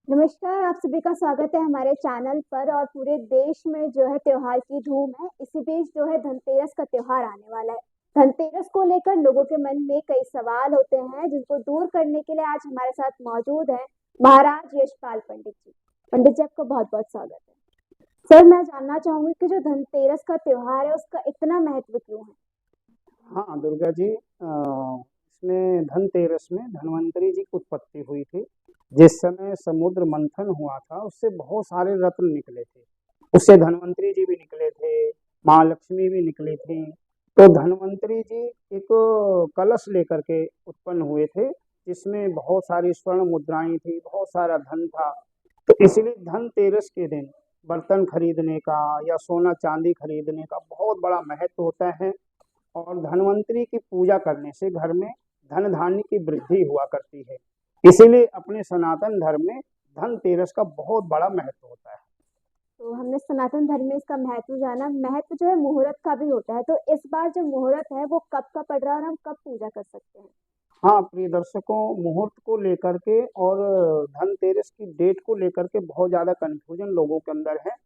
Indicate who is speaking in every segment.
Speaker 1: नमस्कार, आप सभी का स्वागत है हमारे चैनल पर। और पूरे देश में जो है त्योहार की धूम है। इसी बीच जो है धनतेरस का त्योहार आने वाला है। धनतेरस को लेकर लोगों के मन में कई सवाल होते हैं, जिनको दूर करने के लिए आज हमारे साथ मौजूद हैं महाराज यशपाल पंडित जी। पंडित जी, आपका बहुत बहुत स्वागत है। सर, मैं जानना चाहूंगी कि जो धनतेरस का त्योहार है उसका इतना महत्व क्यों है।
Speaker 2: हाँ दुर्गा जी, इसमें धनतेरस में धन्वंतरी जी की उत्पत्ति हुई थी। जिस समय समुद्र मंथन हुआ था उससे बहुत सारे रत्न निकले थे। उससे धन्वंतरी जी भी निकले थे, माँ लक्ष्मी भी निकली थी। तो धन्वंतरी जी एक कलश लेकर के उत्पन्न हुए थे, जिसमें बहुत सारी स्वर्ण मुद्राएं थी, बहुत सारा धन था। तो इसलिए धनतेरस के दिन बर्तन खरीदने का या सोना चांदी खरीदने का बहुत बड़ा महत्व होता है। और धनवंतरी की पूजा करने से घर में धन धान्य की वृद्धि हुआ करती है। इसीलिए अपने सनातन धर्म में धनतेरस का बहुत बड़ा महत्व होता है।
Speaker 1: तो हमने सनातन धर्म में इसका महत्व जाना। महत्व जो है मुहूर्त का भी होता है, तो इस बार जो मुहूर्त है वो कब का पड़ रहा है और हम कब पूजा कर सकते हैं।
Speaker 2: हाँ प्रिय दर्शकों, मुहूर्त को लेकर के और धनतेरस की डेट को लेकर के बहुत ज्यादा कंफ्यूजन लोगों के अंदर है।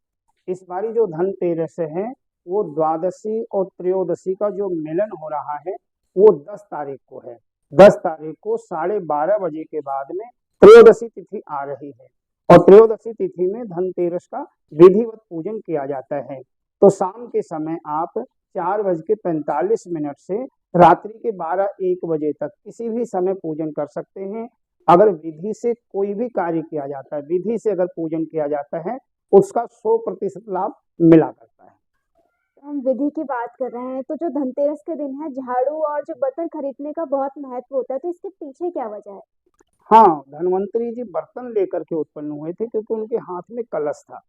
Speaker 2: इस बारी जो धनतेरस है वो द्वादशी और त्रयोदशी का जो मिलन हो रहा है वो 10 तारीख को है। 10 तारीख को 12:30 बजे के बाद में त्रयोदशी तिथि आ रही है। और त्रयोदशी तिथि में धनतेरस का विधिवत पूजन किया जाता है। तो शाम के समय आप 4:45 से रात्रि के 12-1 बजे तक किसी भी समय पूजन कर सकते हैं। अगर विधि से कोई भी कार्य किया जाता है, विधि से अगर पूजन किया जाता है, उसका 100% लाभ मिला करता है।
Speaker 1: तो हम विधि की बात कर रहे हैं, तो जो धनतेरस के दिन है झाड़ू और जो बर्तन खरीदने का बहुत महत्व होता है, तो इसके पीछे क्या वजह है।
Speaker 2: हाँ, धन्वंतरी जी बर्तन लेकर के उत्पन्न हुए थे क्योंकि उनके हाथ में कलश था।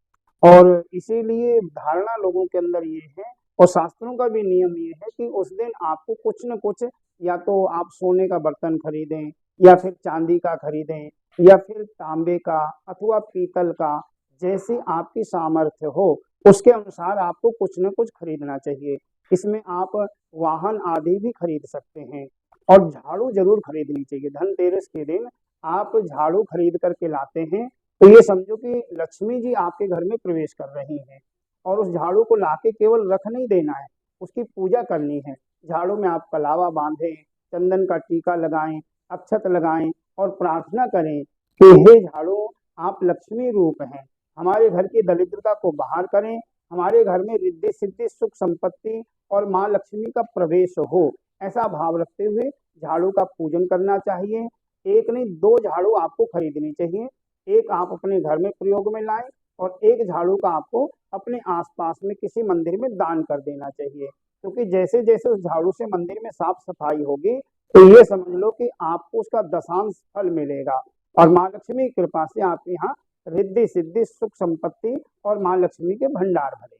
Speaker 2: और इसीलिए धारणा लोगों के अंदर ये है, और शास्त्रों का भी नियम ये है कि उस दिन आपको कुछ न कुछ, या तो आप सोने का बर्तन खरीदें, या फिर चांदी का खरीदें, या फिर तांबे का अथवा पीतल का, जैसी आपकी सामर्थ्य हो उसके अनुसार आपको कुछ न कुछ खरीदना चाहिए। इसमें आप वाहन आदि भी खरीद सकते हैं। और झाड़ू जरूर खरीदनी चाहिए धनतेरस के दिन। आप झाड़ू खरीद करके लाते हैं तो ये समझो कि लक्ष्मी जी आपके घर में प्रवेश कर रही हैं। और उस झाड़ू को लाके केवल रख नहीं देना है, उसकी पूजा करनी है। झाड़ू में आप कलावा बांधें, चंदन का टीका लगाएं, अक्षत लगाएं और प्रार्थना करें कि हे झाड़ू, आप लक्ष्मी रूप हैं, हमारे घर की दरिद्रता को बाहर करें, हमारे घर में रिद्धि सिद्धि सुख संपत्ति और माँ लक्ष्मी का प्रवेश हो। ऐसा भाव रखते हुए झाड़ू का पूजन करना चाहिए। एक नहीं, दो झाड़ू आपको खरीदनी चाहिए। एक आप अपने घर में प्रयोग में लाएं और एक झाड़ू का आपको अपने आसपास में किसी मंदिर में दान कर देना चाहिए। क्योंकि जैसे जैसे उस झाड़ू से मंदिर में साफ सफाई होगी तो ये समझ लो कि आपको उसका दशांश फल मिलेगा। और माँ लक्ष्मी की कृपा से आपके यहाँ रिद्धि सिद्धि सुख संपत्ति और माँ लक्ष्मी के भंडार भरे।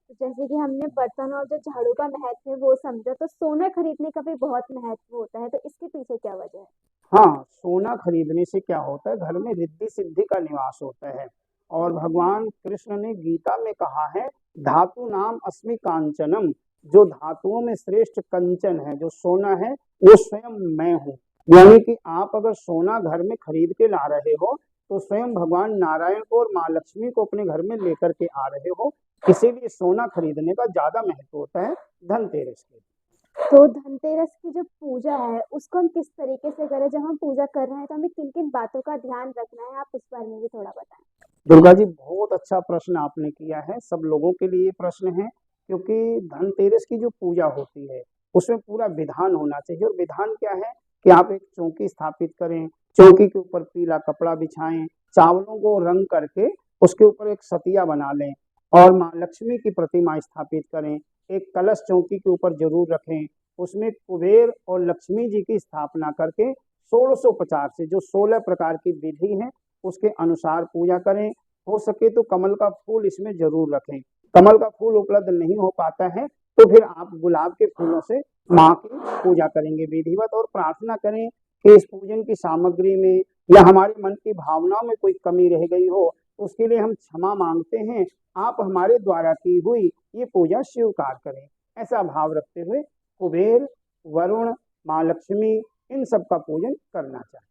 Speaker 1: तो जैसे कि हमने बर्तन और जो झाड़ू का महत्व है वो समझा, तो सोना खरीदने का भी बहुत महत्व होता है, तो इसके पीछे क्या वजह है।
Speaker 2: हाँ, सोना खरीदने से क्या होता है, घर में रिद्धि सिद्धि का निवास होता है। और भगवान कृष्ण ने गीता में कहा है, धातु नाम अस्मि कांचनम, जो धातुओं में श्रेष्ठ कंचन है, जो सोना है, वो स्वयं मैं हूँ। यानी कि आप अगर सोना घर में खरीद के ला रहे हो तो स्वयं भगवान नारायण को और माँ लक्ष्मी को अपने घर में लेकर के आ रहे हो। इसीलिए सोना खरीदने का ज्यादा महत्व होता है धनतेरस के।
Speaker 1: तो धनतेरस की जो पूजा है उसको हम किस तरीके से करें। जब हम पूजा कर रहे हैं तो हमें किन किन बातों का ध्यान रखना है, आप उस बारे में भी थोड़ा बताएं।
Speaker 2: दुर्गा जी, बहुत अच्छा प्रश्न आपने किया है। सब लोगों के लिए प्रश्न है, क्योंकि धनतेरस की जो पूजा होती है उसमें पूरा विधान होना चाहिए। और विधान क्या है कि आप एक चौकी स्थापित करें, चौकी के ऊपर पीला कपड़ा बिछाएं, चावलों को रंग करके उसके ऊपर एक सतिया बना लें और माँ लक्ष्मी की प्रतिमा स्थापित करें। एक कलश चौकी के ऊपर जरूर रखें, उसमें कुबेर और लक्ष्मी जी की स्थापना करके 1650 से जो 16 प्रकार की विधि है उसके अनुसार पूजा करें। हो सके तो कमल का फूल इसमें जरूर रखें। कमल का फूल उपलब्ध नहीं हो पाता है तो फिर आप गुलाब के फूलों से माँ की पूजा करेंगे विधिवत, और प्रार्थना करें कि इस पूजन की सामग्री में या हमारे मन की भावनाओं में कोई कमी रह गई हो, उसके लिए हम क्षमा मांगते हैं। आप हमारे द्वारा की हुई ये पूजा स्वीकार करें। ऐसा भाव रखते हुए कुबेर, वरुण, माँ लक्ष्मी, इन सब का पूजन करना चाहिए।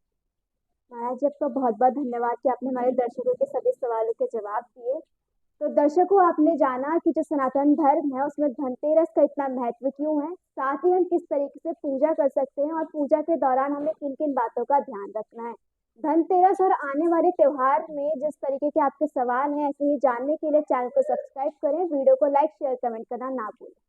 Speaker 1: महाराज बताया जी, आपका बहुत-बहुत धन्यवाद कि आपने हमारे दर्शकों के सभी सवालों के जवाब दिए। तो दर्शकों, आपने जाना कि जो सनातन धर्म है उसमें धनतेरस का इतना महत्व क्यों है, साथ ही हम किस तरीके से पूजा कर सकते हैं और पूजा के दौरान हमें किन-किन बातों का ध्यान रखना है। धनतेरस और आने वाले त्योहार में जिस तरीके के आपके सवाल हैं, ऐसे ही जानने के लिए चैनल को सब्सक्राइब करें, वीडियो को लाइक, शेयर, कमेंट करना ना भूलें।